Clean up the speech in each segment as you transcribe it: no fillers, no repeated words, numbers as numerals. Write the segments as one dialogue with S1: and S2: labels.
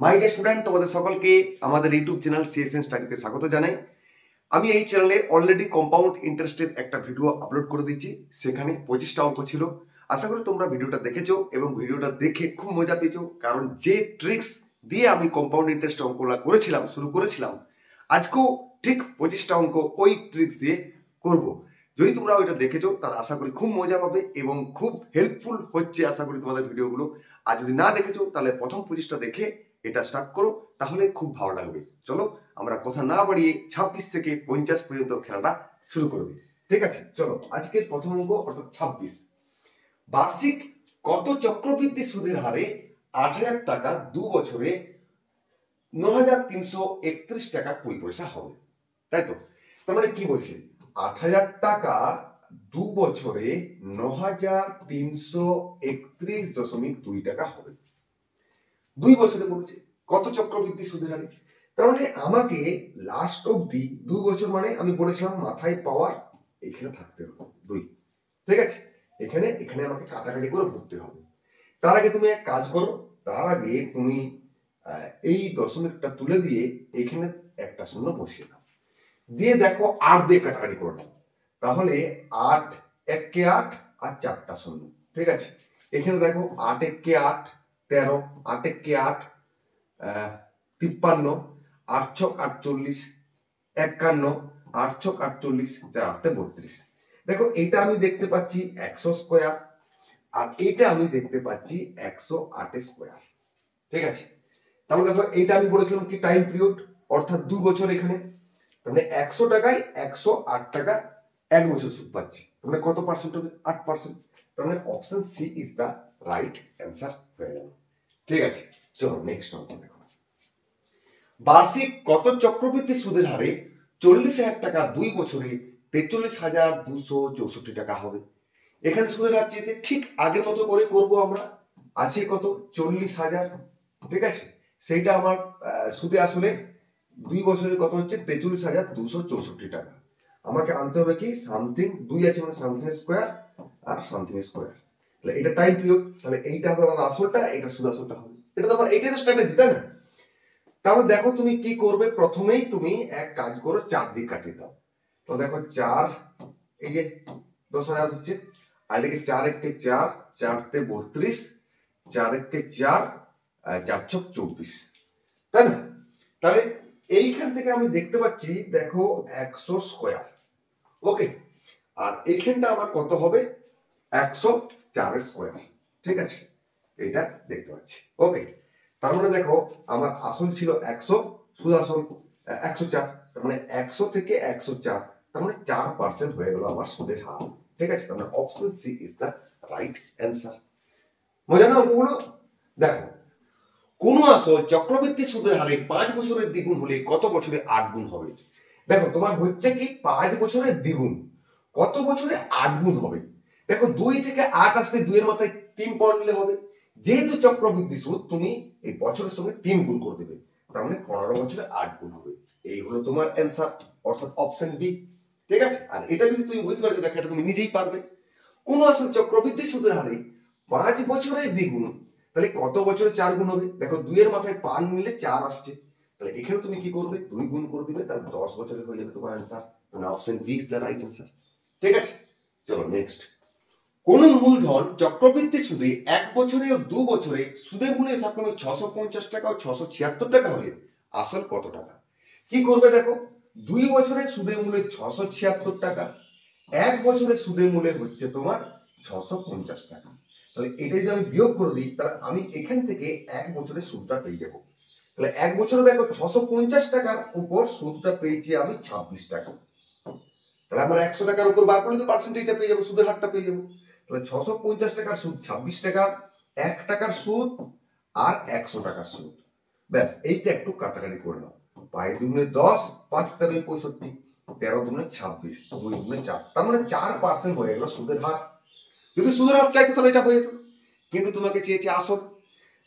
S1: My dear student, তোমাদের সকলকে আমাদের ইউটিউব চ্যানেল সিএসএন স্টাডিতে স্বাগত জানাই। আমি এই চ্যানেলে অলরেডি কম্পাউন্ড ইন্টারেস্টের একটা ভিডিও আপলোড করে দিয়েছি। সেখানে 25টা অঙ্ক ছিল। আশা করি তোমরা ভিডিওটা দেখেছো এবং ভিডিওটা দেখে খুব মজা পেয়েছো, কারণ যে ট্রিক্স দিয়ে আমি কম্পাউন্ড ইন্টারেস্ট অঙ্কগুলো শুরু করেছিলাম, আজকেও ঠিক 25টা অঙ্ক ওই ট্রিক্স দিয়ে করব। যদি তোমরা ওইটা দেখেছো তাহলে আশা করি খুব মজা পাবে এবং খুব হেল্পফুল হচ্ছে আশা করি তোমাদের ভিডিওগুলো। আর যদি না দেখেছো তাহলে প্রথম 25টা দেখে এটা স্টার্ট করো, তাহলে খুব ভালো লাগবে। চলো আমরা কথা না বাড়িয়ে 26 থেকে 50 পর্যন্ত খেলাটা শুরু করবে। ঠিক আছে, চলো আজকের প্রথম অঙ্ক অর্থাৎ 26। বার্ষিক কত চক্রবৃদ্ধি সুদের হারে 8,000 টাকা 2 বছরে 9,331 টাকা 20 পয়সা হবে? তাই তো? তার মানে কি বলছে? 8,000 টাকা 2 বছরে 9,331.2 টাকা হবে। 2 বছরে বলেছে কত চক্রবৃদ্ধি সুদের হারে। তার মানে আমাকে লাস্ট অবধি 2 বছর, মানে আমি বলেছিলাম মাথায় পাওয়ার এখানে থাকতে হবে 2। ঠিক আছে, এখানে এখানে আমাকে কাটাকাটি করে ভরতে হবে। তার আগে তুমি এক কাজ করো, তার আগে তুমি এই দশমিকটা তুলে দিয়ে এখানে একটা শূন্য বসিয়ে দাও, দিয়ে দেখো 8 দিয়ে কাটাকাটি করে নাও। তাহলে 8 1 8 আর 4টা শূন্য। ঠিক আছে, এখানে দেখো 8 1 8 13, 8 1 8 53, 8 6 48 51, 8 6 48, 4 8 32। দেখো এটা আমি দেখতে পাচ্ছি 100 স্কয়ার, আর এটা আমি দেখতে পাচ্ছি 108 স্কয়ার। ঠিক আছে, তাহলে দেখো এটা আমি বলেছিলাম কি টাইম পিরিয়ড, অর্থাৎ 2 বছর। এখানে তার মানে 100 টাকায় 108 টাকা 1 বছর সুদ পাচ্ছি। তার মানে কত পার্সেন্ট হবে? 8%। তার মানে option C is the right answer হয়ে গেল। ঠিক আছে, চলো নেক্সট অঙ্ক দেখো। বার্ষিক কত চক্রবৃদ্ধি সুদের হারে 40,000 টাকা 2 বছরে 43,264 টাকা হবে? এখানে সুদের হার চেয়েছে, ঠিক আগের মতো করে করব আমরা। আছে কত? 40,000। ঠিক আছে, সেইটা আমার সুদে আসলে 2 বছরে কত হচ্ছে? 43,264 টাকা। আমাকে আনতে হবে কি সামথিং 2 আছে, মানে সামথিং স্কয়ার আর সামথিং স্কয়ার। তাহলে এটা টাইম পিরিয়ড, তাহলে এইটা হবে আমার আসলটা, এটা সুদ আসলটা হবে। এটা তো আমার এইটাই তো স্ট্র্যাটেজি, তাই না? তাহলে দেখো তুমি কি করবে, প্রথমেই তুমি এক কাজ করো, 4 দিয়ে কাটিয়ে দাও। তো দেখো 4, এই যে 10,000 হচ্ছে, আর এদিকে 4 1 4, 4 32, 4 1 4, 4 6 24, তাই না? তাহলে এইখান থেকে আমি দেখতে পাচ্ছি দেখো 100 স্কয়ার। ওকে, আর এইখানটা আমার কত হবে? 104 স্কয়ার। ঠিক আছে, এটা দেখতে পাচ্ছি। ওকে, তার মানে দেখো আমার আসল ছিল 100, সুদ আসল 104। তার মানে 100 থেকে 104, তার মানে 4% হয়ে গেল আমার সুদের হার। ঠিক আছে, তার মানে option C is the right answer. মজা না অঙ্কগুলো? দেখো, কোন আসল চক্রবৃদ্ধি সুদের হারে 5 বছরের দ্বিগুণ হলে কত বছরে 8 গুণ হবে? দেখো তোমার হচ্ছে কি 5 বছরের দ্বিগুণ, কত বছরে 8 গুণ হবে? দেখো 2 থেকে 8 আসলে 2 এর মাথায় 3 পয়েন্ট নিলে হবে। যেহেতু চক্রবৃদ্ধি সুদ, তুমি এই বছরের সঙ্গে 3 গুণ করে দেবে, তার মানে 15 বছরে 8 গুণ হবে। এই হলো তোমার অ্যান্সার, অর্থাৎ অপশন বি। ঠিক আছে, আর এটা যদি তুমি বুঝতে পারছো, দেখো এটা তুমি নিজেই পারবে। কোন আসল চক্রবৃদ্ধি সুদের হারে 5 বছরের দ্বিগুণ, তাহলে কত বছরে 4 গুণ হবে? দেখো 2 এর মাথায় 5 নিলে 4 আসছে, তাহলে এখানে তুমি কি করবে? 2 গুণ করে দিবে, তাহলে 10 বছরে হয়ে যাবে তোমার অ্যান্সার। মানে option B is the right answer. ঠিক আছে, চলো নেক্সট। কোন মূলধন চক্রবৃদ্ধি সুদে 1 বছরে ও 2 বছরে সুদে মূল্যের যথাক্রমে 650 টাকা ও 676 টাকা হলে আসল কত টাকা? কি করবে দেখো, 2 বছরে সুদে মূল্যে 676 টাকা, 1 বছরে সুদে মূল্যে হচ্ছে তোমার 650 টাকা। তাহলে এটা যদি আমি বিয়োগ করে দিই, তাহলে আমি এখান থেকে 1 বছরের সুদটা পেয়ে যাবো। তাহলে 1 বছরে দেখো 650 টাকার উপর সুদটা পেয়েছি আমি 26 টাকা। তাহলে আমার 100 টাকার উপর বার করলে তো পার্সেন্টেজটা পেয়ে যাবো, সুদের হারটা পেয়ে যাবো। তাহলে 650 টাকার সুদ 26 টাকা, 1 টাকার সুদ আর 100 টাকার সুদ। ব্যাস, এইটা একটু কাটাকাটি করে নাও। 5 দুগুণে 10, 5 তেরোয় 65, 13 দুগুণে 26, 2 দুগুণে 4, তার মানে 4% হয়ে গেল সুদের হার। যদি সুদের হার চাইতো তাহলে এটা হয়ে যেত, কিন্তু তোমাকে চেয়েছে আসল।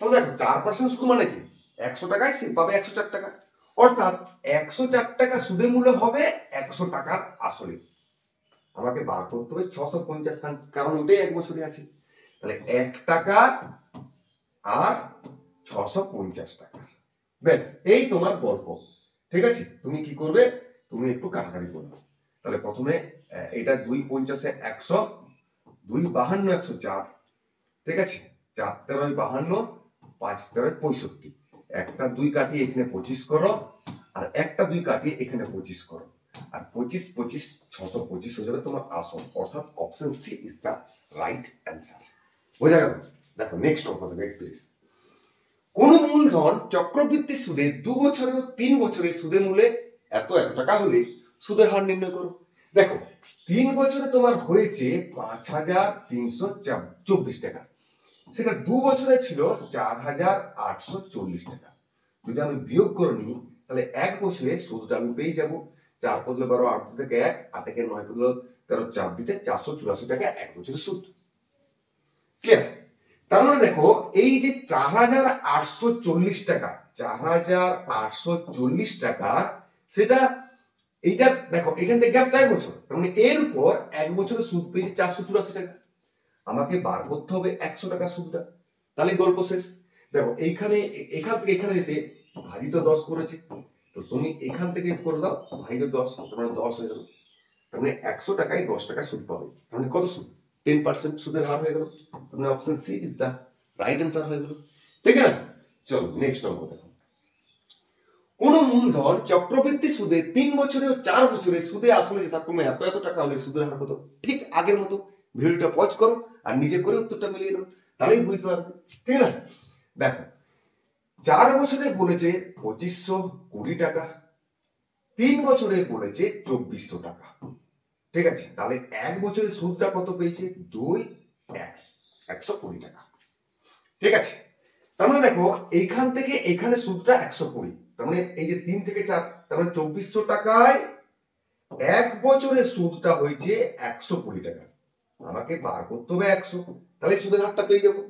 S1: তাহলে দেখো 4% সুদ মানে কি? 100 টাকায় সে পাবে 104 টাকা, অর্থাৎ 104 টাকা সুদের মূল্য হবে 100 টাকার আসলে। আমাকে বার করতে হবে 650, কারণ ওটাই 1 বছরে আছে। তাহলে 1 টাকা আর 650 টাকা। ব্যাস এই তোমার গল্প। ঠিক আছে, তুমি কি করবে, তুমি একটু কাটাকাটি করবে। তাহলে প্রথমে এটা 2×50 100, 2×52 104, ঠিক আছে, 4×13 52, 5×13 65, একটা 2 কাটিয়ে এখানে 25 করো, আর একটা 2 কাটিয়ে এখানে 25 করো, আর 25 25 625 হয়ে যাবে তোমার আসল, অর্থাৎ option C is the right answer. বোঝা গেল? দেখো নেক্সট অঙ্ক দেখো 31। কোন মূলধন চক্রবৃদ্ধি সুদে 2 বছরে ও 3 বছরে সুদের মূলে এত টাকা হলে সুদের হার নির্ণয় করো। দেখো 3 বছরে তোমার হয়েছে 5324 টাকা, সেটা 2 বছরে ছিল 4840 টাকা। যদি আমি বিয়োগ করে নিই তাহলে 1 বছরে সুদটা আমি পেয়ে যাবো 4 × 12 8 থেকে 1, 8 থেকে 9 × 13 4 দিতে 484 টাকা 1 বছরের সুদ। ক্লিয়ার? তার মানে দেখো এই যে 4840 টাকা, 4840 টাকা, সেটা এইটা দেখো এখান থেকে গ্যাপটা 1 বছর, তার মানে এর উপর 1 বছরের সুদ পেয়েছি 484 টাকা। আমাকে বার করতে হবে 100 টাকা সুদটা, তাহলে গল্প শেষ। দেখো এইখানে এখান থেকে এখানে যেতে ভাজিত 10 করেছে, তো তুমি এখান থেকে করে দাও ভাজিত 10, তার মানে 10 হয়ে গেল। তার মানে 100 টাকায় 10 টাকা সুদ পাবে, তার মানে কত সুদ? 10% সুদের হার হয়ে গেল। তার মানে option C is the right answer হয়ে গেল। ঠিক আছে, চলো নেক্সট অঙ্ক দেখো। কোন মূলধন চক্রবৃদ্ধি সুদে 3 বছরে ও 4 বছরে সুদে আসলে যথাক্রমে এত টাকা হলে সুদের হার কত? ঠিক আগের মতো ভিডিওটা পজ করো আর নিজে করে উত্তরটা মিলিয়ে নাও, তাহলেই বুঝতে পারবে। ঠিক আছে, দেখো 4 বছরে বলেছে 2520 টাকা, 3 বছরে বলেছে 2400 টাকা। ঠিক আছে, তাহলে 1 বছরে সুদটা কত পেয়েছে? 120 টাকা। ঠিক আছে, তার মানে দেখো এইখান থেকে এখানে সুদটা 120, তার মানে এই যে 3 থেকে 4, তার মানে 2400 টাকায় 1 বছরে সুদটা হয়েছে 120 টাকা। আমাকে বার করতে হবে 100, তাহলে সুদের হারটা পেয়ে যাবো।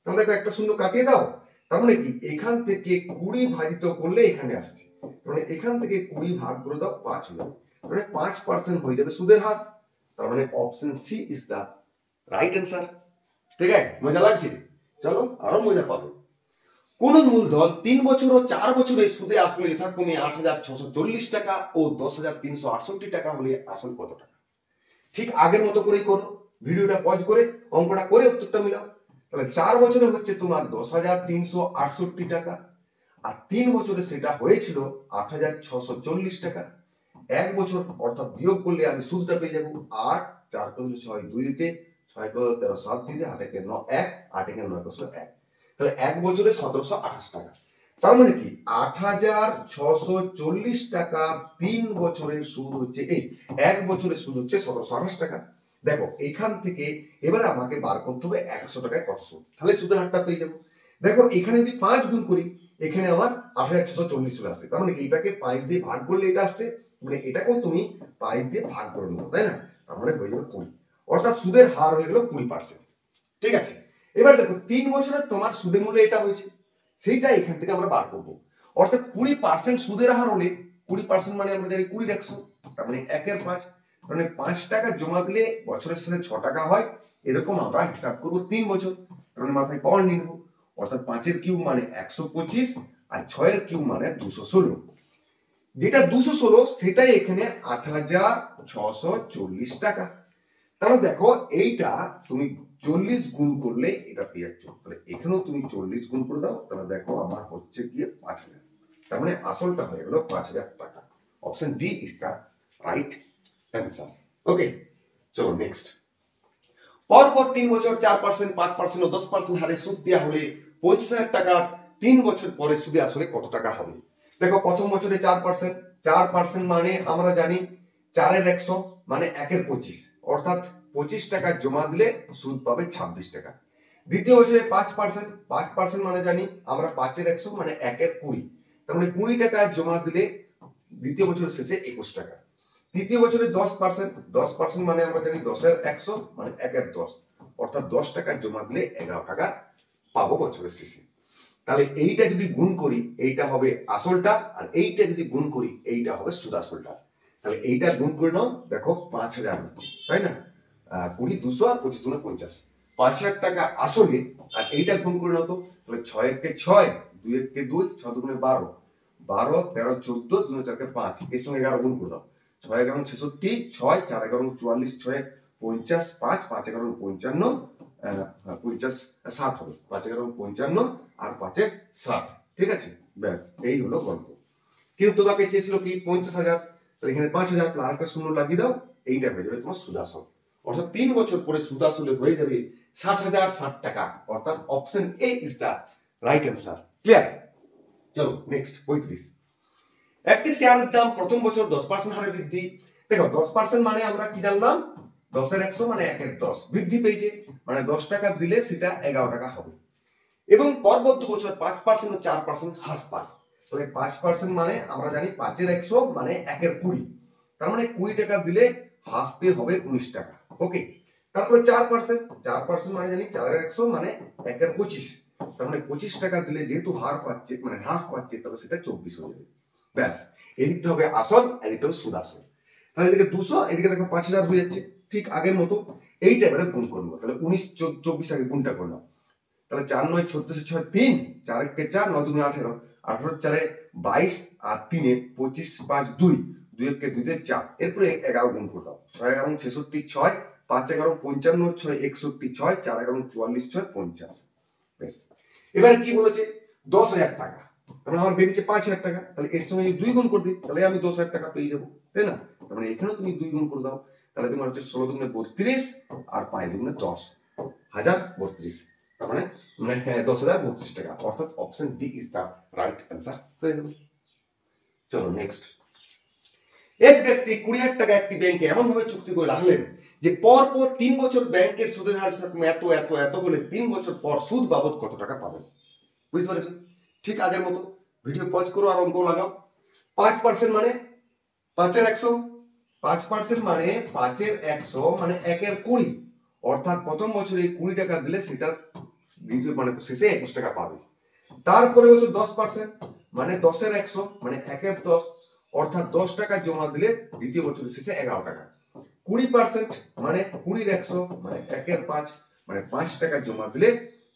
S1: তাহলে দেখো একটা শূন্য কাটিয়ে দাও, তার মানে কি এখান থেকে 20 ভাজিত করলে এখানে আসছে, তার মানে এখান থেকে 20 ভাগ করে দাও 5 হয়ে যাবে, তার মানে 5% হয়ে যাবে সুদের হার। তার মানে option C is the right answer. ঠিক আছে, মজা লাগছে? চলো আরো মজা পাবে। কোন মূলধন 3 বছর ও 4 বছরে সুদে আসলে যথাক্রমে 8640 টাকা ও 10368 টাকা হলে আসল কত টাকা? ঠিক আগের মতো করেই করো, ভিডিওটা পজ করে অঙ্কটা করে উত্তরটা মিলাও। তাহলে 4 বছরে হচ্ছে তোমার 10368 টাকা, আর 3 বছরে সেটা হয়েছিল 8640 টাকা। 1 বছর অর্থাৎ বিয়োগ করলে আমি সুদটা পেয়ে যাবো 8, 4 × 6 2 দিতে, 6 × 13 7 দিতে, 8 × 9 1, 8 × 9 1, তাহলে 1 বছরে 1728 টাকা। তার মানে কি 8640 টাকা 3 বছরের সুদ হচ্ছে এই, 1 বছরের সুদ হচ্ছে 1728 টাকা। দেখো এখান থেকে এবারে আমাকে বার করতে হবে 100 টাকায় কত সুদ, তাহলে সুদের হারটা পেয়ে যাবো। দেখো এখানে যদি 5 গুণ করি এখানে আমার 8640 চলে আসছে, তার মানে কি এটাকে 5 দিয়ে ভাগ করলে এটা আসছে, মানে এটাকেও তুমি 5 দিয়ে ভাগ করে নেবো, তাই না? তার মানে হয়ে যাবে 20, অর্থাৎ সুদের হার হয়ে গেল 20%। ঠিক আছে, এবার দেখো 3 বছরের তোমার সুদের মূল্য এটা হয়েছে, সেইটা এখান থেকে আমরা বার করবো, অর্থাৎ 20% সুদের হার হলে 20% মানে আমরা জানি 20 100, তার মানে 1/5, মানে 5 টাকা জমা দিলে বছরের শেষে 6 টাকা হয়, এরকম আমরা হিসাব করবো 3 বছর, তার মানে মাথায় পাওয়ার নিয়ে নেবো, অর্থাৎ 5 কিউব মানে 125 আর 6 কিউব মানে 216, যেটা 216 সেটাই এখানে 8640 টাকা। তাহলে দেখো এইটা তুমি 40 গুণ করলে এটা পেয়ে যাচ্ছ, তাহলে এখানেও তুমি 40 গুণ করে দাও, তাহলে দেখো আমার হচ্ছে গিয়ে 5000, তার মানে আসলটা হয়ে গেল 5000 টাকা। Option D is the right answer. Okay, চলো নেক্সট। পরপর 3 বছর 4%, 5% ও 10% হারে সুদ দেওয়া হলে 25,000 টাকা 3 বছর পরে সুদে আসলে কত টাকা হবে? দেখো প্রথম বছরে 4% মানে আমরা জানি 4/100 মানে 1/25, অর্থাৎ 25 টাকা জমা দিলে সুদ পাবে 26 টাকা। দ্বিতীয় বছরে 5% মানে জানি আমরা 5/100 মানে 1/20, তার মানে 20 টাকা জমা দিলে দ্বিতীয় বছরের শেষে 21 টাকা। তৃতীয় বছরে 10% মানে আমরা জানি 10/100 মানে 1/10, অর্থাৎ 10 টাকা জমা দিলে 11 টাকা পাবো বছরের শেষে। তাহলে এইটা যদি গুণ করি এইটা হবে আসলটা, আর এইটা যদি গুণ করি এইটা হবে সুদ আসলটা। তাহলে এইটা গুণ করে নাও, দেখো 5000 হচ্ছে, তাই না? 20 200 আর 25 50, 5000 টাকা আসলে, আর এইটা গুণ করে নাও তো, তাহলে 6 × 6 2 একে 2, 6 দুগুণে 12, 12, 13, 14, 2 4 5, এর সঙ্গে 11 গুণ করে দাও। 6 11 66, 6 4 11 44, 6 50, 5 5 11 55, 50 60 হবে, 5 11 55 আর 5 60, ঠিক আছে? ব্যাস এই হলো গল্প। কিন্তু তোমাকে চেয়েছিল কি 50,000, তাহলে এখানে 5,000 আর একটা শূন্য লাগিয়ে দাও, এইটা হয়ে যাবে তোমার সুদ আসল। অর্থাৎ 3 বছর পরে সুদ আসলে হয়ে যাবে 60,060 টাকা। অর্থাৎ option A is the right answer. Clear? চলো নেক্সট 35। একটি শেয়ারের দাম প্রথম বছর 10% হারে বৃদ্ধি। দেখো 10% মানে আমরা কি জানলাম, 10 এর 100 মানে 1 এর 10 বৃদ্ধি পেয়েছে, মানে 10 টাকা দিলে সেটা 11 টাকা হবে, এবং পরবর্তী বছর 5% ও 4% হ্রাস পায়। তাহলে 5% মানে আমরা জানি 5 এর 100 মানে 1 এর 20, তার মানে 20 টাকা দিলে হ্রাস পেয়ে হবে 19 টাকা। ওকে, তারপরে 4% মানে জানি 4 এর 100 মানে 1 এর 25, তার মানে 25 টাকা দিলে যেহেতু হার পাচ্ছে মানে হ্রাস পাচ্ছে, তাহলে সেটা 24 হয়ে যাবে। ব্যাস, এদিকটা হবে আসল, এদিকটা হবে সুদ আসল। তাহলে এদিকে 200, এদিকে দেখো 5000 হয়ে যাচ্ছে, ঠিক আগের মতো। এইটা এবারে গুণ করবো, তাহলে 19 24 আগে গুণটা করলাম, তাহলে 4 9 36 6 3, 4 1 4, 9 2 18, 18 4 22 আর 3 25 5 2, 2 1 2 4, এরপরে 11 গুণ করলাম, 6 11 66 6, 5 11 55 6 61 6, 4 11 44 6 50। বেশ, এবারে কি বলেছে 10,000 টাকা, তাহলে আমার বেরিয়েছে 5,000 টাকা, তাহলে এর সঙ্গে যদি 2 গুণ করে দিই তাহলে আমি 10,000 টাকা পেয়ে যাবো, তাই না? তার মানে এখানেও তুমি 2 গুণ করে দাও, তাহলে তোমার হচ্ছে 16 দুগুণে 32 আর 5 দুগুণে 10, 1032, তার মানে 10,032 টাকা। অর্থাৎ option D is the right answer হয়ে গেল। চলো নেক্সট। এক ব্যক্তি 20,000 টাকা একটি ব্যাংকে এমন ভাবে চুক্তি করে রাখলেন যে পরপর 3 বছর ব্যাংকের সুদের হার থাকবে এত এত এত বলে 3 বছর পর সুদ বাবদ কত টাকা পাবেন। বুঝতে পেরেছো? ঠিক আগের মতো ভিডিও পজ করো আর অঙ্ক লাগাও। 5% মানে 5 এর 100, 5% মানে 5 এর 100 মানে 1 এর 20, অর্থাৎ প্রথম বছরে 20 টাকা দিলে সেটা দ্বিতীয় মানে শেষে 21 টাকা পাবে। তারপরে হচ্ছে 10% মানে 10 এর 100 মানে 1 এর 10, অর্থাৎ 10 টাকা জমা দিলে দ্বিতীয় বছরের শেষে 11 টাকা। 20% মানে 20 এর 100 মানে 1 এর 5 মানে 5 টাকা জমা দিলে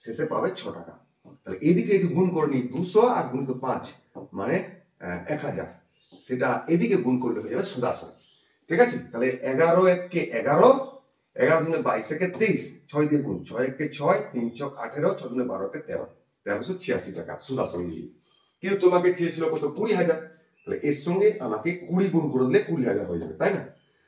S1: শেষে পাবে 6 টাকা। তাহলে এদিকে যদি গুণ করে নিই 200 আর গুণিত 5 মানে 1000, সেটা এদিকে গুণ করলে হয়ে যাবে সুদ আসল। ঠিক আছে? তাহলে 11 1 11, 11 দুগুণে 22 একে 23, 6 দিয়ে গুণ, 6 1 6, 3 6 18, 6 দুগুণে 12 কে 13, 1386 টাকা সুদ আসল মিলিয়ে। কিন্তু তোমাকে চেয়েছিল কত 20,000, তাহলে এর সঙ্গে আমাকে 20 গুণ করে দিলে 20,000 হয়ে যাবে, তাই না?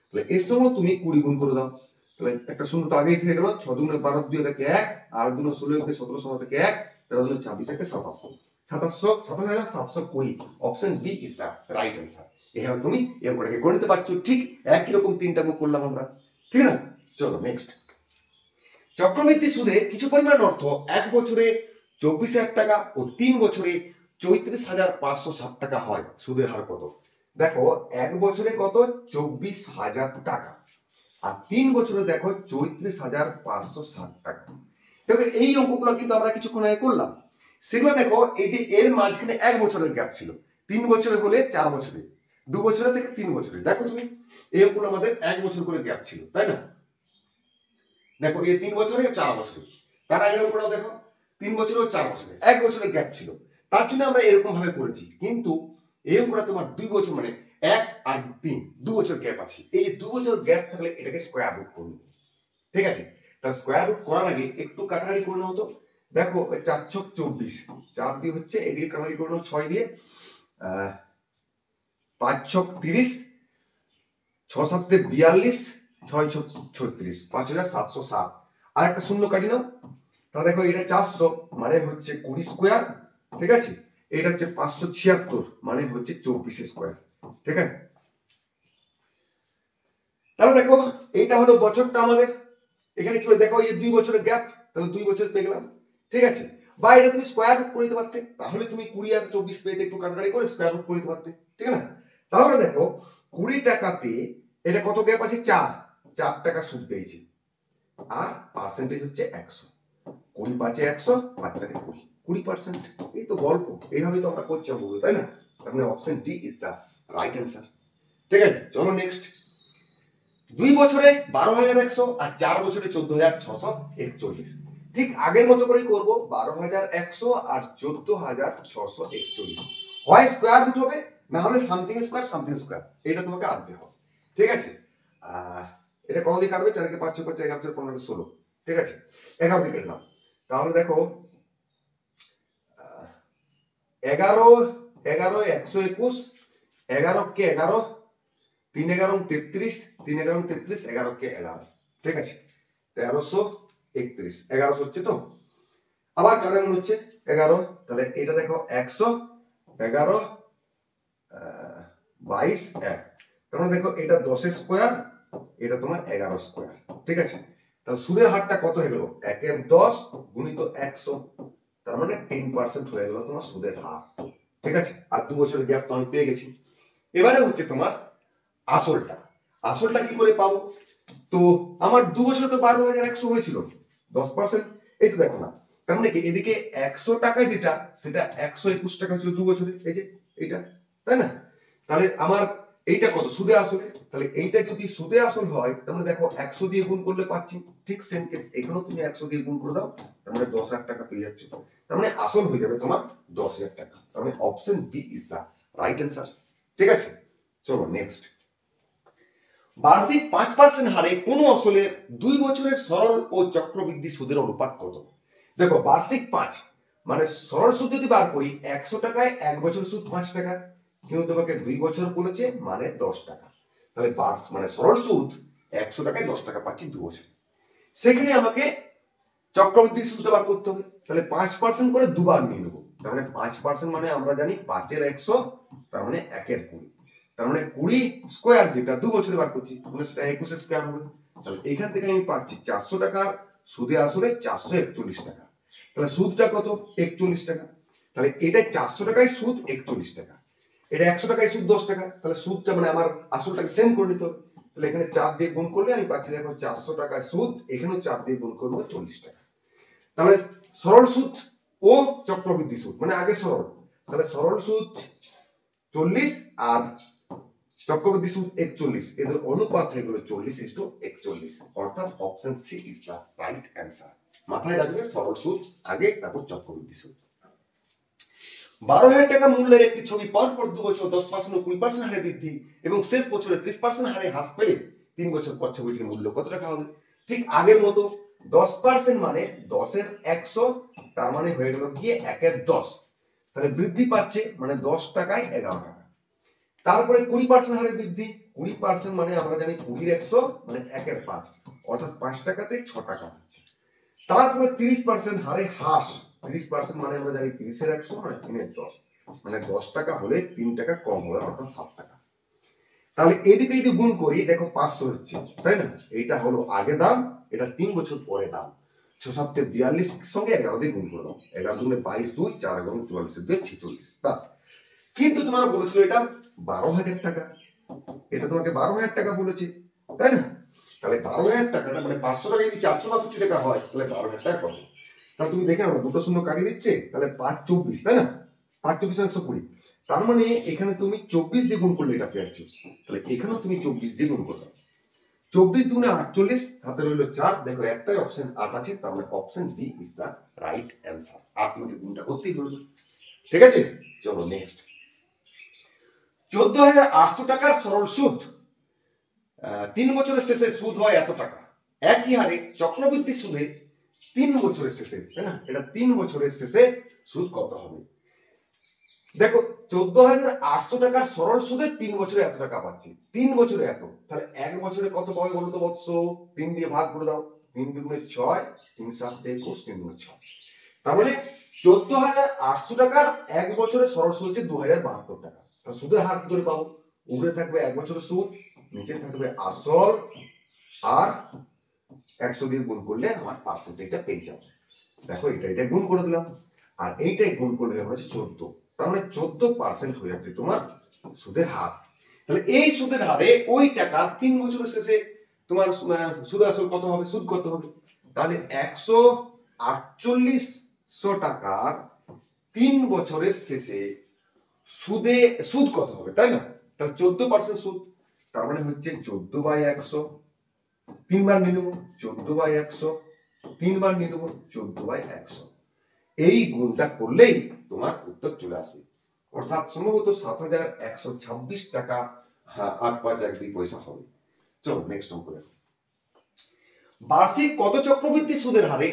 S1: তাহলে এর সঙ্গে তুমি 20 গুণ করে দাও, তাহলে একটা শূন্য তো আগেই থেকে গেল, 6 দুগুণে 12 2 থেকে 1, আর দুগুণে 16 থেকে 17 সময় থেকে 1, 13 দুগুণে 26 থেকে 27, 27,720। Option B is the right answer. এভাবে তুমি এর করে গণিতে পারছো, ঠিক একই রকম তিনটা মুখ করলাম আমরা, ঠিক না? চলো নেক্সট। চক্রবৃদ্ধি সুদে কিছু পরিমাণ অর্থ 1 বছরে 24,000 টাকা ও 3 বছরে 34,560 টাকা হয়, সুদের হার কত? দেখো 1 বছরে কত 24,000 টাকা, আর 3 বছরে দেখো 34,560 টাকা। দেখো এই অঙ্কগুলো কিন্তু আমরা কিছুক্ষণ আগে করলাম, সেগুলো দেখো এই যে এর মাঝখানে 1 বছরের গ্যাপ ছিল, 3 বছরে হলে 4 বছরে, 2 বছরে থেকে 3 বছরে, দেখো তুমি এই অঙ্কগুলো আমাদের 1 বছর করে গ্যাপ ছিল, তাই না? দেখো এই 3 বছরে 4 বছরে, তার আগের অঙ্কটা দেখো 3 বছরে ও 4 বছরে, 1 বছরের গ্যাপ ছিল, তার জন্য আমরা এরকম ভাবে করেছি। কিন্তু এই অঙ্কটা তোমার 2 বছর মানে 1 আর 3 2 বছর গ্যাপ আছে, এই 2 বছর গ্যাপ থাকলে এটাকে স্কয়ার রুট করবে, ঠিক আছে? তাহলে স্কয়ার রুট করার আগে একটু কাটাকাটি করে নাও তো। দেখো 4 ছক 24, 4 দিয়ে হচ্ছে এদিকে কাটাকাটি করে নাও 6 দিয়ে, 5 ছক 30, 6 7 দিয়ে 42, 6 ছক 36, 5,760, আর একটা শূন্য কাটি নাও। তাহলে দেখো এটা 400 মানে হচ্ছে 20 স্কয়ার, ঠিক আছে? এটা হচ্ছে 576 মানে হচ্ছে 24 স্কয়ার, ঠিক আছে? তাহলে দেখো এইটা হলো বছরটা আমাদের, এখানে কি দেখো এই 2 বছরের গ্যাপ, তাহলে 2 বছর পেয়ে গেলাম, ঠিক আছে? বা এটা তুমি স্কয়ার রুট করে দিতে পারতে, তাহলে তুমি 20 আর 24 পেতে একটু কাটাকাটি করে স্কয়ার রুট করে দিতে পারতে, ঠিক না? তাহলে দেখো 20 টাকাতে এটা কত গ্যাপ আছে 4 টাকা সুদ পেয়েছি, আর পার্সেন্টেজ হচ্ছে 100, 20 5 100, 5 টাকা 20, 20%। এই তো গল্প, এইভাবেই তো আমরা করছি অঙ্কগুলো, তাই না? তার মানে option D is the right answer, ঠিক আছে? চলো নেক্সট। 2 বছরে 12,100 আর 4 বছরে 14,641, ঠিক আগের মতো করেই করবো 12,100 আর 14,641, হয় স্কোয়ার রুট হবে না হলে সামথিং স্কোয়ার এটা তোমাকে আনতে হবে। ঠিক আছে, এটা কত দিয়ে কাটবে? 4 কে 5 6 11 15 16, ঠিক আছে 11 দিয়ে কেটে নাও। তাহলে দেখো 11 11 121, 11 কে 11, 3 11 33, 3 11 33, 11 কে 11, ঠিক আছে 1331, 1100 হচ্ছে তো। আবার কাটাগুলো হচ্ছে 11, তাহলে এটা দেখো 100 11 22 1, তার মানে দেখো এটা 10 স্কোয়ার, এটা তোমার 11 স্কোয়ার, ঠিক আছে। তাহলে সুদের হারটা কত হয়ে গেল? 1 এর 10 গুণিত 100, তার মানে 10% হয়ে গেল তোমার সুদের হার, ঠিক আছে। আর 2 বছরের গ্যাপ তো আমি পেয়ে গেছি। এবারে হচ্ছে তোমার আসলটা। আসলটা কি করে পাবো? তো আমার 2 বছরে তো 12,100 হয়েছিল, 10%, এই তো দেখো না, তার মানে কি এদিকে 100 টাকা যেটা সেটা 121 টাকা ছিল 2 বছরে, এই যে এইটা, তাই না? তাহলে আমার এইটা কত? সুদে আসলে। তাহলে এইটা যদি সুদে আসল হয় তার মানে দেখো 100 দিয়ে গুণ করলে পাচ্ছি, ঠিক সেম কেস এখানেও তুমি 100 দিয়ে গুণ করে দাও, তার মানে 10,000 টাকা পেয়ে যাচ্ছে, তার মানে আসল হয়ে যাবে তোমার 10,000 টাকা। তার মানে option B is the right answer, ঠিক আছে। চলো নেক্সট। বার্ষিক 5% হারে কোন আসলে 2 বছরের সরল ও চক্রবৃদ্ধি সুদের অনুপাত কত? দেখো বার্ষিক 5 মানে সরল সুদ যদি বার করি 100 টাকায় 1 বছর সুদ 5 টাকা, কিন্তু তোমাকে 2 বছর বলেছে মানে 10 টাকা, তাহলে মানে সরল সুদ 100 টাকায় 10 টাকা পাচ্ছি 2 বছর। সেখানে আমাকে চক্রবৃদ্ধি সুদটা বার করতে হবে, তাহলে 5% করে দুবার নিয়ে নেবো, তার মানে 5% মানে আমরা জানি 5 এর 100, তার মানে 1 এর 20, তার মানে 20 স্কোয়ার যেটা 2 বছরে বার করছি মানে সেটা 21 স্কোয়ার হবে। তাহলে এখান থেকে আমি পাচ্ছি 400 টাকা, সুদে আসলে 441 টাকা, তাহলে সুদটা কত? 41 টাকা। তাহলে এটা 400 টাকায় সুদ 41 টাকা, এটা 100 টাকায় সুদ 10 টাকা, তাহলে সুদটা মানে আমার আসলটাকে সেম করে নিতে হবে। তাহলে এখানে 4 দিয়ে গুণ করলে আমি পাচ্ছি দেখো 400 টাকায় সুদ, এখানেও 4 দিয়ে গুণ করবো 40 টাকা। তাহলে সরল সুদ ও চক্রবৃদ্ধি সুদ মানে আগে সরল, তাহলে সরল সুদ 40 আর চক্রবৃদ্ধি সুদ 41, এদের অনুপাত হয়ে গেল 40:41, অর্থাৎ option C is the right answer. মাথায় রাখবে সরল সুদ আগে, তারপর চক্রবৃদ্ধি সুদ। 12,000 টাকা মূল্যের একটি ছবি পরপর 2 বছর 10% ও 20% হারে বৃদ্ধি এবং শেষ বছরে 30% হারে হ্রাস পেলে 3 বছর পর ছবিটির মূল্য কত টাকা হবে? ঠিক আগের মতো 10% মানে 10 এর 100, তার মানে হয়ে গেল গিয়ে 1 এর 10, তাহলে বৃদ্ধি পাচ্ছে মানে 10 টাকায় 11 টাকা। তারপরে 20% হারে বৃদ্ধি, 20% মানে আমরা জানি 20 এর 100 মানে 1 এর 5, অর্থাৎ 5 টাকাতে 6 টাকা হচ্ছে। তারপরে 30% হারে হ্রাস, 30% মানে আমরা জানি 30 এর 100 মানে 3 এর 10, মানে 10 টাকা হলে 3 টাকা কম হবে, অর্থাৎ 7 টাকা। তাহলে এদিকে যদি গুণ করি দেখো 500 হচ্ছে, তাই না? এইটা হলো আগে দাম, এটা 3 বছর পরে দাম। 6 7 42 সঙ্গে 11 দিয়ে গুণ করে দাও, 11 দুগুণে 22, 2 4 গুণে 44, 2 46 বাস। কিন্তু তোমার বলেছিল এটা 12,000 টাকা, এটা তোমাকে 12,000 টাকা বলেছে, তাই না? তাহলে 12,000 টাকাটা মানে 500 টাকা যদি 462 টাকা হয় তাহলে 12,000 টাকা কত? তাহলে তুমি দেখে নাও দুটো শূন্য কাটিয়ে দিচ্ছে, তাহলে 5 24, তাই না? 5 24 120, তার মানে এখানে তুমি 24 দিয়ে গুণ করলে এটা পেয়ে যাচ্ছ, তাহলে এখানেও তুমি 24 দিয়ে গুণ করবে, 24 দুগুণে 48, হাতে রইল 4, দেখো একটাই অপশন 8 আছে, তার মানে option B is the right answer. আর তোমাকে গুণটা করতেই হলো, ঠিক আছে। চলো নেক্সট। 14,800 টাকার সরল সুদ 3 বছরের শেষে সুদ হয় এত টাকা, একই হারে চক্রবৃদ্ধি সুদে 3 বছরের শেষে, তাই না? এটা 3 বছরের শেষে সুদ কত হবে? দেখো 14,800 টাকার সরল সুদে 3 বছরে এত টাকা পাচ্ছি, 3 বছরে এত, তাহলে 1 বছরে কত পাবে বলো তো বৎস? 3 দিয়ে ভাগ করে দাও, 3 দুগুণে 6, 3 7 21, 3 দুগুণে 6, তার মানে 14,800 টাকার 1 বছরে সরল সুদ হচ্ছে 2,072 টাকা। তাহলে সুদের হার কি করে পাবো? উপরে থাকবে 1 বছরের সুদ, নিচে থাকবে আসল, আর 100 দিয়ে গুণ করলে আমার পার্সেন্টেজটা পেয়ে যাবে। দেখো এটা গুণ করে দিলাম, আর এইটাই গুণ করলে হচ্ছে 14, তার মানে 14% হয়ে যাচ্ছে তোমার সুদের হার। তাহলে এই সুদের হারে ওই টাকা 3 বছরের শেষে তোমার সুদ আসল কত হবে? সুদ কত হবে? তাহলে 148 টাকার 3 বছরের শেষে সুদ কত হবে, তাই না? তাহলে 14% সুদ, তার মানে হচ্ছে 14/100, 3 বার নিয়ে নেবো 14/100, 3 বার নিয়ে নেবো 14/100। এই গুণটা করলেই তোমার উত্তর চলে আসবে, অর্থাৎ সম্ভবত 7,126 টাকা 8.5 হবে। চলো নেক্সট অঙ্ক দেখো। বার্ষিক কত চক্রবৃদ্ধি সুদের হারে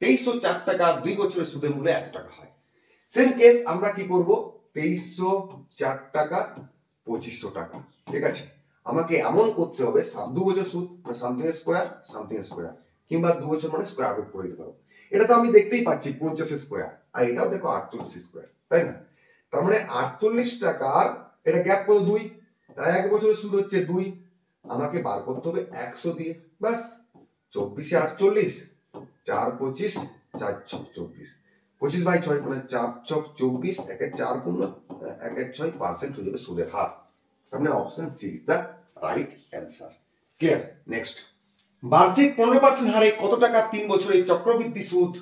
S1: 2304 টাকা 2 বছরের সুদের মূল্যে 1 টাকা হয়? সেম কেস আমরা কি করব, 2304 টাকা 2500 টাকা, ঠিক আছে। আমাকে এমন করতে হবে 2 বছর সুদ সামথিং স্কোয়ার কিংবা 2 বছর মানে স্কোয়ার রুট করে দিতে পারো। এটা তো আমি দেখতেই পাচ্ছি 50 স্কোয়ার, আর এটাও দেখো 48 স্কোয়ার, তাই না? তার মানে 48 টাকার এটা গ্যাপ কত 2, তাই 1 বছরের সুদ হচ্ছে 2, আমাকে বার করতে হবে 100 দিয়ে, বাস। 24 48, 4 25, 4 6 24, 25/6 মানে 4 6 24, 1 4 পূর্ণ 1 6% হয়ে যাবে সুদের হার। তার মানে option C is the right answer. Clear? Next, বার্ষিক 15% হারে কত টাকা 3 বছরের চক্রবৃদ্ধি সুদ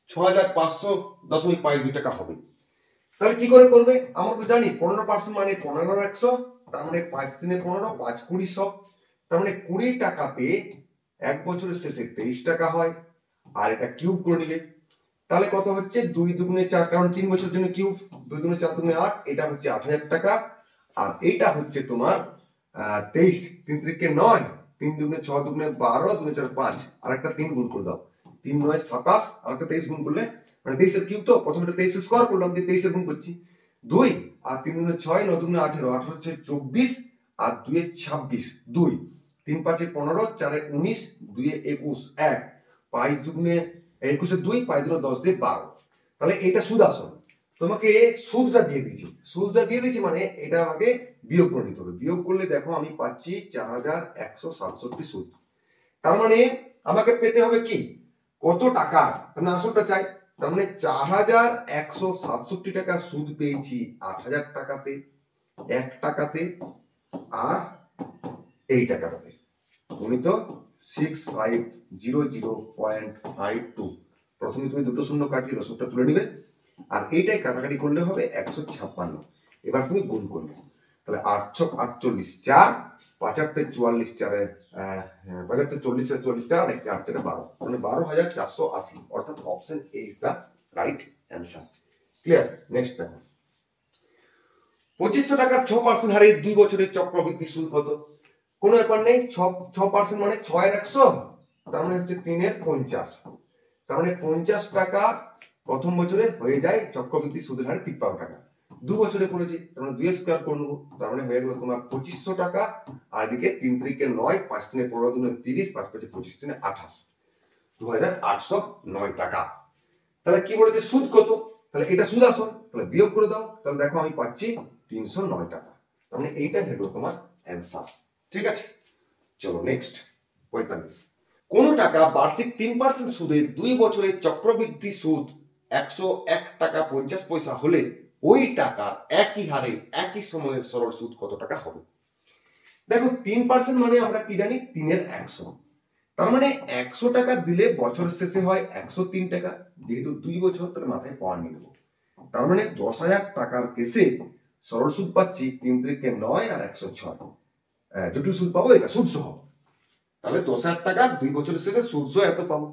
S1: 6,500.52 টাকা হবে? তাহলে কি করে করবে? আমরা তো জানি 15% মানে 15,100, তার মানে 5 3 15, 5 20 100, তার মানে 20 টাকাতে 1 বছরের শেষে 23 টাকা হয়। আর এটা কিউব করে নিলে তাহলে কত হচ্ছে 2 2 4, কারণ 3 বছরের জন্য কিউব, 2 2 4 2 8, এটা হচ্ছে 8,000 টাকা। আর এইটা হচ্ছে তোমার 23, 3 3 9, 3 2 6 2 12, 2 4 5, আর একটা 3 গুণ করে দাও, 3 9 27, আর একটা 23 গুণ করলে মানে 23 এর কিউব, তো প্রথমে 23 স্কয়ার করলাম দিয়ে 23 এর গুণ করছি 2, আর 3 2 6, 9 2 18, 18 হচ্ছে 24, আর 2 এ 26, 2 3 5 15, 4 19, 2 21, 1 5 2 21 2, 5 2 10 দিয়ে 12। তাহলে এটা সুদ আসল, তোমাকে সুদটা দিয়ে দিয়েছি মানে এটা আমাকে বিয়োগ করে নিতে হবে। বিয়োগ করলে দেখো আমি পাচ্ছি 4,167 সুদ। তার মানে আমাকে পেতে হবে কি, কত টাকা, মানে আসলটা চাই। তার মানে 4,167 টাকা সুদ পেয়েছি 8,000 টাকাতে, 1 টাকাতে, আর এই টাকাটাতে। গণিত 6500.52। প্রথমে তুমি দুটো শূন্য কাটিয়ে দশকটা তুলে নিবে, আর এইটাই কাটাকাটি করলে হবে 156। এবার তুমি গুণ করবে, তাহলে 848 4, 5 8 44, 4 5 8 40 44 4, আর একটা 8 4 12, মানে 12,480, অর্থাৎ option A is the right answer. Clear? Next দেখো, 2500 টাকার 6% হারে 2 বছরের চক্রবৃদ্ধি সুদ কত? কোনো ব্যাপার নেই, 6% মানে 6 এর 100, তার মানে হচ্ছে 3 এর 50, তার মানে 50 টাকা প্রথম বছরে হয়ে যায় চক্রবৃদ্ধি সুদের হারে 53 টাকা। 2 বছরে করেছি, তার মানে 2 স্কয়ার করে নেবো, তার মানে হয়ে গেল তোমার 2500 টাকা। আর এদিকে 3 3 9, 5 3 15 2 30, 5 5 25 3 28, 2,809 টাকা। তাহলে কি বলেছে সুদ কত? তাহলে এটা সুদ আসল, তাহলে বিয়োগ করে দাও, তাহলে দেখো আমি পাচ্ছি 309 টাকা। তার মানে এইটা হলো তোমার অ্যান্সার। ঠিক আছে, চলো নেক্সট 45। কোন টাকা বার্ষিক 3% সুদে 2 বছরের চক্রবৃদ্ধি সুদ 101 টাকা 50 পয়সা হলে ওই টাকা একই হারে একই সময়ের সরল সুদ কত টাকা হবে? দেখো 3% মানে আমরা কি জানি 3 এর 100, তার মানে 100 টাকা দিলে বছর শেষে হয় 103 টাকা, যেহেতু 2 বছর তাহলে মাথায় পাওয়ার নিয়ে নেবো। তার মানে 10,000 টাকার কেসে সরল সুদ পাচ্ছি 3 3 9 আর 106, জটিল সুদ পাবো এটা সুদ সহ। তাহলে 10,000 টাকা 2 বছরের শেষে সুদ সহ এত পাবো।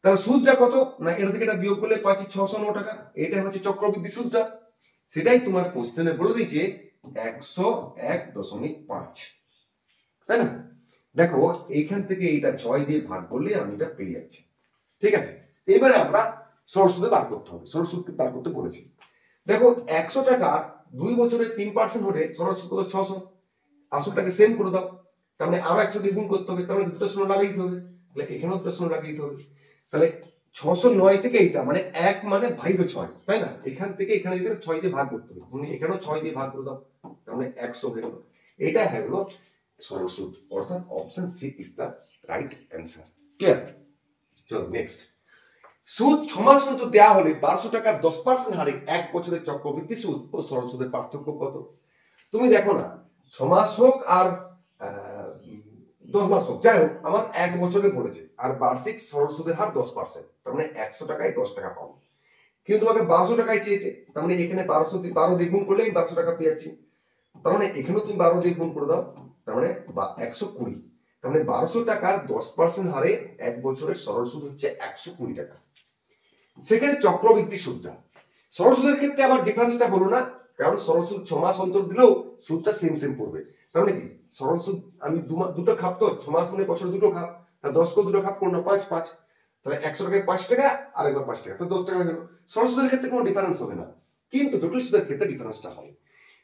S1: তাহলে সুদটা কত না, এটা থেকে এটা বিয়োগ করলে পাচ্ছি 609 টাকা। এটাই হচ্ছে চক্রবৃদ্ধি সুদটা, সেটাই তোমার কোশ্চেনে বলে দিয়েছে 101.5, তাই না? দেখো এইখান থেকে এইটা 6 দিয়ে ভাগ করলে আমি এটা পেয়ে যাচ্ছি। ঠিক আছে, এবারে আমরা সরল সুদে বার করতে হবে, সরল সুদ বার করতে বলেছি। দেখো 100 টাকা 2 বছরে 3% হলে সরল সুদ কত 600, আসলটাকে সেম করে দাও, তার মানে আরো 100 দিয়ে গুণ করতে হবে, তার মানে দুটো শূন্য লাগাইতে হবে, তাহলে এখানেও দুটো শূন্য লাগাইতে হবে। তাহলে 609 থেকে এইটা মানে 1 মানে ভাইবে 6, তাই না? এখান থেকে এখানে দিকে 6 দিয়ে ভাগ করতে হবে, তুমি এখানেও 6 দিয়ে ভাগ করে দাও, তার মানে 100 হয়ে গেল। এটা হলো সরল সুদ, অর্থাৎ option C is the right answer. Clear? চলো নেক্সট, সুদ 6 মাস অন্তর দেওয়া হলে 1200 টাকা 10% হারে 1 বছরের চক্রবৃদ্ধি সুদ ও সরল সুদের পার্থক্য কত? তুমি দেখো না 6 মাস হোক আর 10 মাস হোক, যাই হোক আমার 1 বছরে পড়েছে, আর বার্ষিক সরল সুদের হার 10%, তার মানে 100 টাকায় 10 টাকা পাবো। কিন্তু তোমাকে 1200 টাকায় চেয়েছে, তার মানে এখানে 12 দিয়ে গুণ করলেই 1200 টাকা পেয়ে যাচ্ছি, তার মানে এখানেও তুমি 12 দিয়ে গুণ করে দাও, তার মানে 120, তার মানে 1200 টাকার 10% হারে এক বছরের সরল সুদ হচ্ছে 120 টাকা। সেখানে চক্রবৃদ্ধি সুদটা, সরল সুদের ক্ষেত্রে আবার ডিফারেন্সটা হলো না, কারণ সরল সুদ 6 মাস অন্তর দিলেও সুদটা সেম সেম পড়বে। তার মানে কি সরল সুদ আমি দুটো খাপ, তো 6 মাস মানে বছরে দুটো খাপ, তাহলে 10 করে দুটো খাপ করুন না, 5 5, তাহলে 100 টাকায় 5 টাকা আর একবার 5 টাকা, তো 10 টাকা হয়ে গেল। সরল সুদের ক্ষেত্রে কোনো ডিফারেন্স হবে না, কিন্তু জটিল সুদের ক্ষেত্রে ডিফারেন্সটা হয়।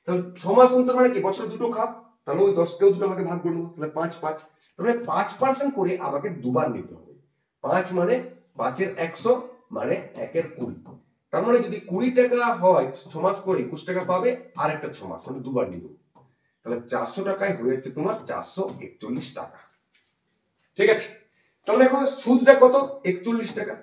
S1: তাহলে 6 মাস অন্তর মানে কি বছরে দুটো খাপ, তাহলে ওই 10 কেও দুটো ভাগে ভাগ করে নেবো, তাহলে 5 5, তাহলে 5% করে আমাকে দুবার নিতে হবে। 5 মানে 5 এর 100 মানে 1 এর 20, তার মানে যদি 20 টাকা হয় 6 মাস পরে 21 টাকা পাবে আর একটা 6 মাস, মানে দুবার নিব, তাহলে 400 টাকায় হয়ে যাচ্ছে তোমার 441 টাকা। ঠিক আছে, তাহলে দেখো সুদটা কত 41 টাকা,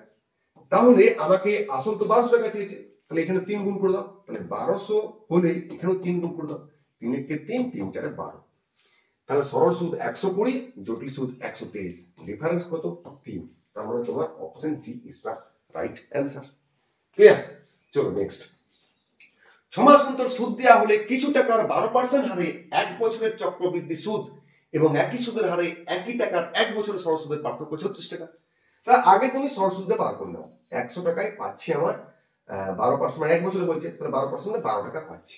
S1: তাহলে আমাকে আসল তো 1200 টাকা চেয়েছে, তাহলে এখানে 3 গুণ করে দাও, তাহলে 1200 হলে এখানেও 3 গুণ করে দাও, 3 একে 3, 3 4 12, তাহলে সরল সুদ 120, জটিল সুদ 123, ডিফারেন্স কত 3, তার মানে তোমার option D is the right answer. Clear? চলো নেক্সট। 6 মাস অন্তর সুদ দেওয়া হলে কিছু টাকার 12% হারে এক বছরের চক্রবৃদ্ধি সুদ এবং একই সুদের হারে একই টাকার এক বছরের সরল সুদের পার্থক্য 36 টাকা। তাহলে আগে তুমি সরল সুদটা বার করে নাও, 100 টাকায় পাচ্ছি আমার 12%, মানে এক বছরে বলছে, তাহলে 12% 12 টাকা পাচ্ছি।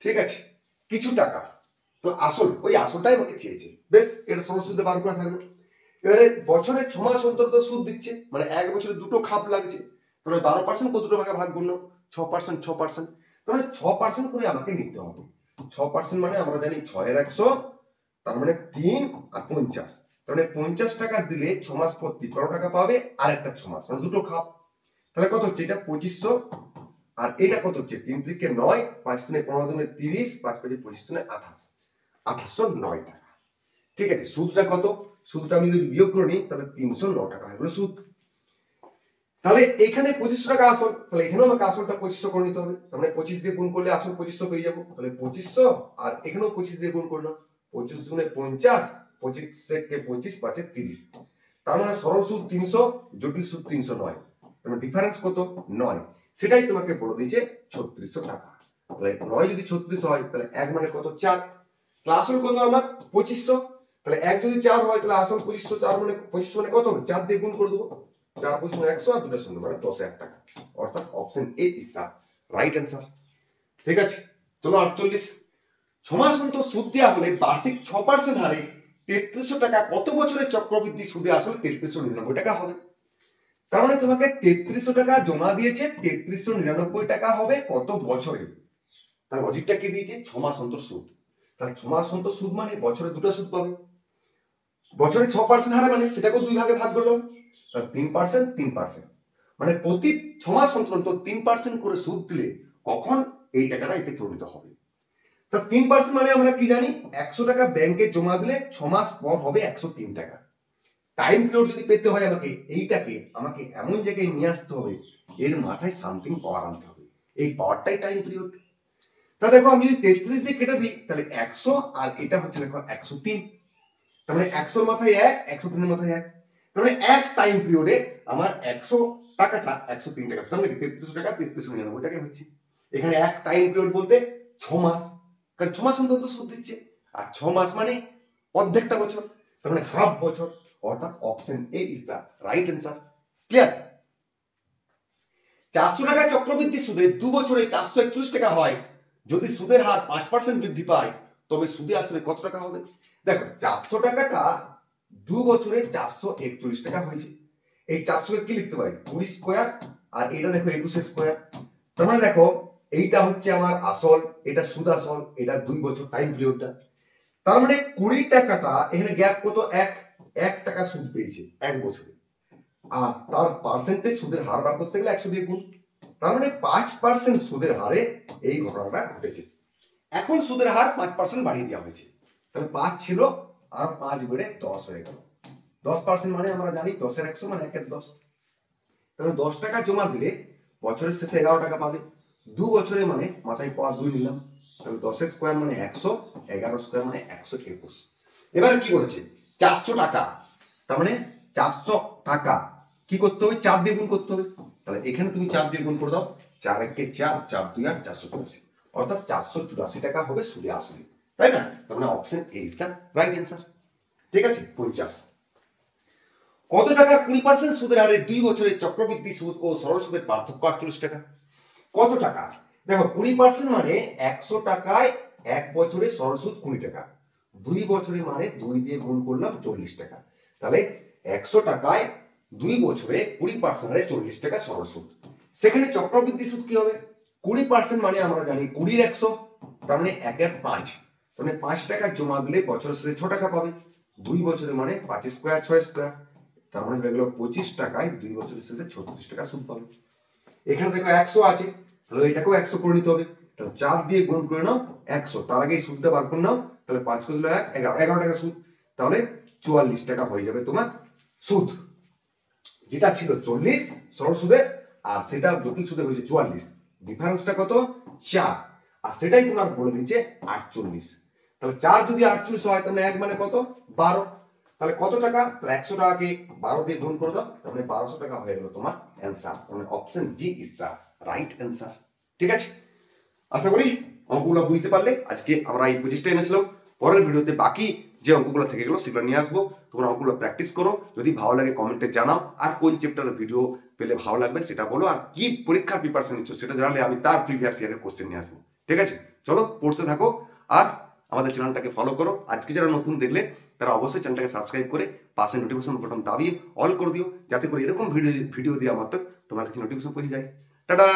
S1: ঠিক আছে, কিছু টাকা, তো আসল ওই আসলটাই আমাকে চেয়েছে, বেশ এটা সরল সুদে বার করা থাকবে। এবারে বছরে 6 মাস অন্তর তো সুদ দিচ্ছে, মানে এক বছরে দুটো খাপ লাগছে, তাহলে 12% কত দুটো ভাগে ভাগ করলো 6%, 6%, তাহলে 6% করে আমাকে নিতে হবে। 6% মানে আমরা জানি 6 এর 100, তার মানে 3 আর 50, তার মানে 50 টাকা দিলে 6 মাস পর 13 টাকা পাবে আর একটা 6 মাস, মানে দুটো খাপ, তাহলে কত হচ্ছে এটা 2500, আর এটা কত হচ্ছে 3 3 9, 5 3 15 দুনে 30, 5 5 25 দুনে 28, 2809 টাকা। ঠিক আছে, সুদটা কত, সুদটা আমি যদি বিয়োগ করে নিই তাহলে 309 টাকা হয়ে গেল সুদ। তাহলে এখানে 2500 টাকা আসল, তাহলে এখানেও আমাকে আসলটা 2500 করে নিতে হবে, তার মানে 25 দিয়ে গুণ করলে আসল 2500 পেয়ে যাবো, তাহলে 2500 আর এখানেও 25 দিয়ে গুণ করলাম, 25 গুণে 50, 25 কে 25, 5 এ 30, তার মানে সরল সুদ 300, জটিল সুদ 309, তার মানে ডিফারেন্স কত 9, সেটাই তোমাকে বলে দিয়েছে 3600 টাকা। তাহলে 9 যদি 36 হয় তাহলে 1 মানে কত 4, তাহলে আসল কত আমার 2500, তাহলে 1 যদি 4 হয় তাহলে আসল 2500, 4 মানে 2500 মানে কত হবে 4 দিয়ে গুণ করে দেবো, 4 25 মানে 100 আর দুটো শূন্য মানে 10,000 টাকা, অর্থাৎ option A is the right answer. ঠিক আছে, চলো 48। 6 মাস অন্তর সুদ দেওয়া হলে বার্ষিক 6% হারে 3300 টাকা কত বছরের চক্রবৃদ্ধি সুদে আসলে 3399 টাকা হবে। তার মানে তোমাকে 3300 টাকা জমা দিয়েছে, 3399 টাকা হবে কত বছরে, তার লজিকটা কি দিয়েছে 6 মাস অন্তর সুদ, তাহলে 6 মাস অন্তর সুদ মানে বছরে দুটো সুদ পাবে, বছরে 6% হারে মানে সেটাকে দুই ভাগে ভাগ করলাম, 3% 3%, মানে প্রতি 6 মাস অন্তর 3% করে সুদ দিলে কখন এই টাকাটা এতে পরিণত হবে। তা 3% মানে আমরা কি জানি 100 টাকা ব্যাংকে জমা দিলে 6 মাস পর হবে 103 টাকা। টাইম পিরিয়ড যদি পেতে হয় আমাকে এইটাকে আমাকে এমন জায়গায় নিয়ে আসতে হবে এর মাথায় সামথিং পাওয়ার আনতে হবে, এই পাওয়ারটাই টাইম পিরিয়ড। তা দেখো আমি যদি 33 দিয়ে কেটে দিই তাহলে 100 আর এটা হচ্ছে দেখো 103, তার মানে 100 মাথায় 1, 103 মাথায় 1, তার মানে এক টাইম পিরিয়ডে আমার 100 টাকাটা 103 টাকা, তার মানে 3300 টাকা 3399 টাকা হচ্ছে। এখানে এক টাইম পিরিয়ড বলতে 6 মাস, কারণ 6 মাস অন্তত সুদ দিচ্ছে, আর 6 মাস মানে অর্ধেকটা বছর, তার মানে হাফ বছর, অর্থাৎ option A is the right answer. Clear? 400 টাকা চক্রবৃদ্ধি সুদে 2 বছরে 441 টাকা হয়, যদি সুদের হার 5% বৃদ্ধি পায় তবে সুদে আসলে কত টাকা হবে। দেখো 400 টাকাটা 2 বছরে 441 টাকা হয়েছে, এই 400 কে কি লিখতে পারি 20 স্কয়ার, আর এটা দেখো 21 স্কয়ার, তার মানে দেখো এইটা হচ্ছে আমার আসল, এটা সুদ আসল, এটা 2 বছর টাইম পিরিয়ডটা, তার মানে 20 টাকাটা এখানে গ্যাপ কত 1 টাকা সুদ পেয়েছে এক বছরে, আর তার পার্সেন্টেজ সুদের হার বার করতে গেলে 100 দিয়ে গুণ, তার মানে 5% সুদের হারে এই ঘটনাটা ঘটেছে। এখন সুদের হার 5% বাড়িয়ে দেওয়া হয়েছে, তাহলে 5 ছিল আর 5 বেড়ে 10 হয়ে গেল, 10% মানে আমরা জানি 10 এর 100 মানে 1 এর 10, তাহলে 10 টাকা জমা দিলে বছরের শেষে 11 টাকা পাবে, 2 বছরে মানে মাথায় পাওয়া 2 নিলাম, তাহলে 10 এর স্কয়ার মানে 100, 11 স্কয়ার মানে 121। এবার কি বলেছে 400 টাকা, তার মানে 400 টাকা কি করতে হবে 4 দিয়ে গুণ করতে হবে, তাহলে এখানে তুমি 4 দিয়ে গুণ করে দাও, 4 একে 4, 4 2 8, 484, অর্থাৎ 484 টাকা হবে সুদে আসলে, তাই না? তার মানে option A is the right answer. ঠিক আছে 50। কত টাকার 20% সুদের হারে 2 বছরের চক্রবৃদ্ধি সুদ ও সরল সুদের পার্থক্য 48 টাকা। কত টাকা? দেখো 20% মানে 100 টাকায় 1 বছরে সরল সুদ 20 টাকা, 2 বছরে মানে 2 দিয়ে গুণ করলাম 40 টাকা। তাহলে 100 টাকায় 2 বছরে 20% হারে 40 টাকা সরল সুদ। সেখানে চক্রবৃদ্ধি সুদ কি হবে? 20% মানে আমরা জানি 20 এর 100, তার মানে 1 এর 5, তার মানে 5 টাকা জমা দিলে বছরের শেষে 6 টাকা পাবে। 2 বছরে মানে 5 স্কয়ার 6 স্কয়ার, তার মানে হয়ে গেল 25 টাকায় 2 বছরের শেষে 36 টাকা সুদ পাবে। এখানে দেখো 100 আছে, তাহলে এটাকেও 100 করে নিতে হবে। তাহলে 4 দিয়ে গুণ করে নাও 100, তার আগে এই সুদটা বার করে নাও। তাহলে 5 করে দিলে 1, 11 টাকা সুদ। তাহলে 44 টাকা হয়ে যাবে তোমার সুদ। যেটা ছিল 40 সরল সুদে, আর সেটা জটিল সুদে হয়েছে 44। ডিফারেন্সটা কত? 4। আর সেটাই তোমার বলে দিচ্ছে 48। তাহলে 4 যদি 48 হয় তাহলে 1 মানে কত? 12। তাহলে কত টাকা? তাহলে 100 টাকাকে 12 দিয়ে গুণ করে দাও, তাহলে 1200 টাকা হয়ে গেল তোমার অ্যান্সার। মানে option D is the right answer. ঠিক আছে, আশা করি অঙ্কগুলো বুঝতে পারলে। আজকে আমরা এই 25টা এনেছিলাম। পরের ভিডিওতে বাকি যে অঙ্কগুলো থেকে গেলো সেগুলো নিয়ে আসবো। তোমরা অঙ্কগুলো প্র্যাকটিস করো, যদি ভালো লাগে কমেন্টে জানাও। আর কোন চ্যাপ্টারের ভিডিও পেলে ভালো লাগবে সেটা বলো, আর কি পরীক্ষার প্রিপারেশন নিচ্ছ সেটা জানালে আমি তার প্রিভিয়াস ইয়ারের কোশ্চেন নিয়ে আসবো। ঠিক আছে, চলো পড়তে থাকো আর আমাদের চ্যানেলটাকে ফলো করো। আজকে যারা নতুন দেখলে তারা অবশ্যই চ্যানেলটাকে সাবস্ক্রাইব করে পাশে নোটিফিকেশন বাটন দাবিয়ে অল করে দিও, যাতে করে এরকম ভিডিও দেওয়া মাত্র তোমার কাছে নোটিফিকেশন পৌঁছে যায়। টাটা।